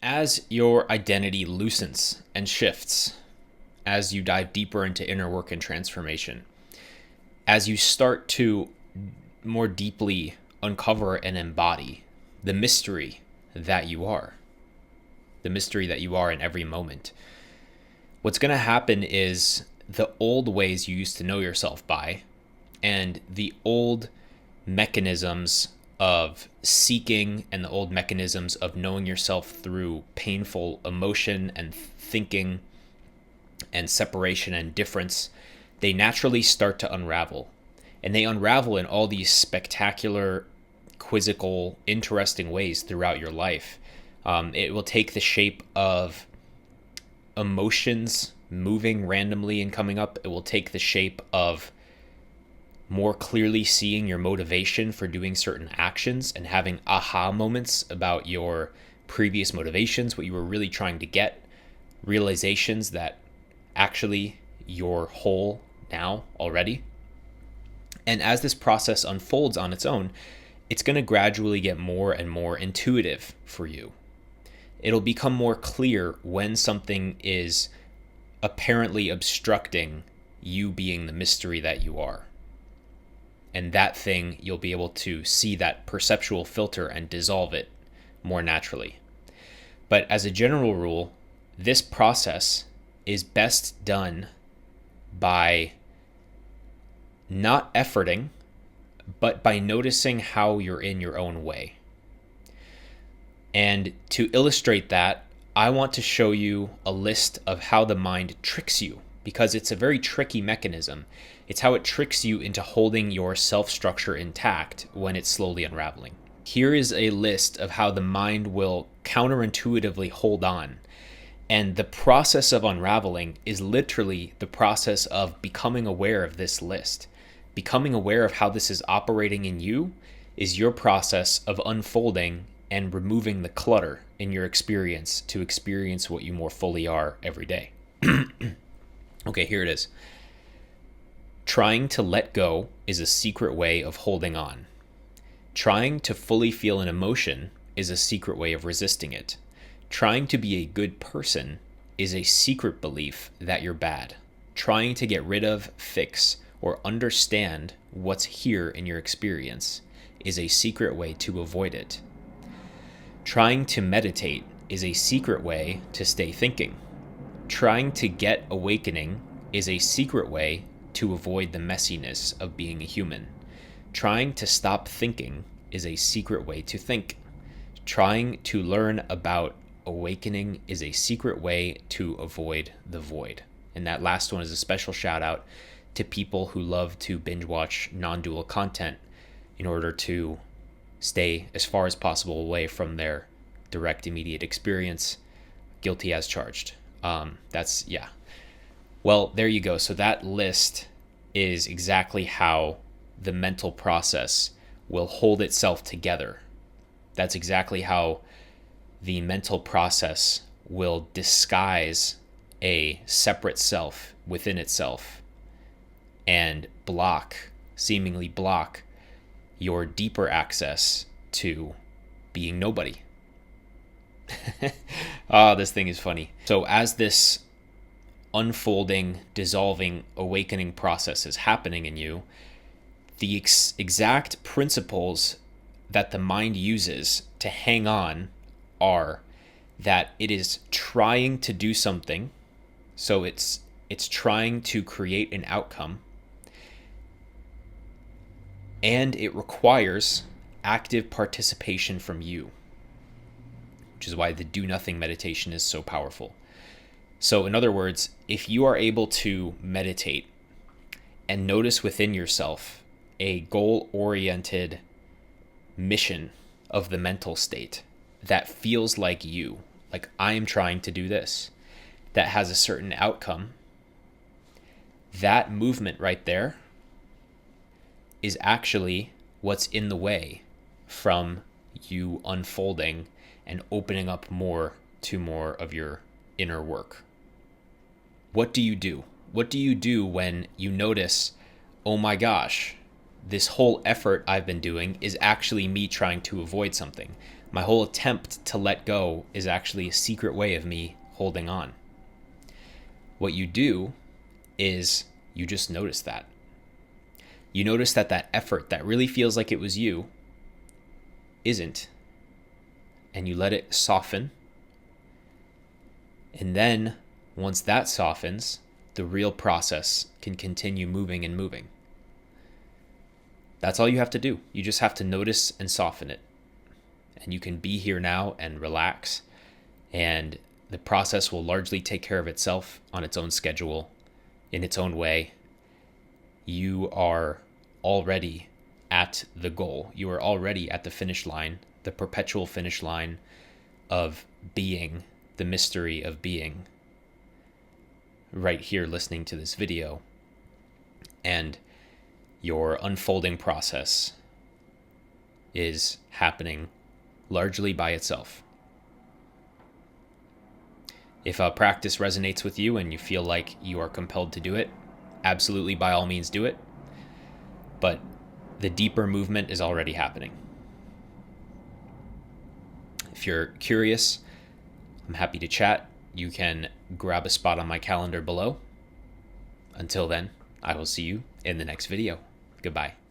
As your identity loosens and shifts, as you dive deeper into inner work and transformation, as you start to more deeply uncover and embody the mystery that you are, the mystery that you are in every moment, what's going to happen is the old ways you used to know yourself by and the old mechanisms of seeking and the old mechanisms of knowing yourself through painful emotion and thinking and separation and difference, they naturally start to unravel. And they unravel in all these spectacular, quizzical, interesting ways throughout your life. It will take the shape of emotions moving randomly and coming up. It will take the shape of more clearly seeing your motivation for doing certain actions and having aha moments about your previous motivations, what you were really trying to get, realizations that actually you're whole now already. And as this process unfolds on its own, it's going to gradually get more and more intuitive for you. It'll become more clear when something is apparently obstructing you being the mystery that you are. And that thing, you'll be able to see that perceptual filter and dissolve it more naturally. But as a general rule, this process is best done by not efforting, but by noticing how you're in your own way. And to illustrate that, I want to show you a list of how the mind tricks you, because it's a very tricky mechanism. It's how it tricks you into holding your self-structure intact when it's slowly unraveling. Here is a list of how the mind will counterintuitively hold on. And the process of unraveling is literally the process of becoming aware of this list. Becoming aware of how this is operating in you is your process of unfolding and removing the clutter in your experience to experience what you more fully are every day. Okay, here it is. Trying to let go is a secret way of holding on. Trying to fully feel an emotion is a secret way of resisting it. Trying to be a good person is a secret belief that you're bad. Trying to get rid of, fix, or understand what's here in your experience is a secret way to avoid it. Trying to meditate is a secret way to stay thinking. Trying to get awakening is a secret way to avoid the messiness of being a human. Trying to stop thinking is a secret way to think. Trying to learn about awakening is a secret way to avoid the void. And that last one is a special shout out to people who love to binge watch non-dual content in order to stay as far as possible away from their direct immediate experience. Guilty as charged. Yeah. Well, there you go. So that list is exactly how the mental process will hold itself together. That's exactly how the mental process will disguise a separate self within itself and seemingly block your deeper access to being nobody. Oh, this thing is funny. So as this unfolding, dissolving, awakening process is happening in you, the exact principles that the mind uses to hang on are that it is trying to do something. So it's trying to create an outcome, and it requires active participation from you, which is why the do nothing meditation is so powerful. So in other words, if you are able to meditate and notice within yourself a goal-oriented mission of the mental state that feels like you, like I am trying to do this, that has a certain outcome, that movement right there is actually what's in the way from you unfolding and opening up more to more of your inner work. What do you do? What do you do when you notice, oh my gosh, this whole effort I've been doing is actually me trying to avoid something? My whole attempt to let go is actually a secret way of me holding on. What you do is you just notice that. You notice that that effort that really feels like it was you isn't, and you let it soften. And then once that softens, the real process can continue moving and moving. That's all you have to do. You just have to notice and soften it. And you can be here now and relax. And the process will largely take care of itself on its own schedule, in its own way. You are already at the goal. You are already at the finish line, the perpetual finish line of being, the mystery of being, right here listening to this video. And your unfolding process is happening largely by itself. If a practice resonates with you and you feel like you are compelled to do it, absolutely by all means do it. But the deeper movement is already happening. If you're curious, I'm happy to chat. You can grab a spot on my calendar below. Until then, I will see you in the next video. Goodbye.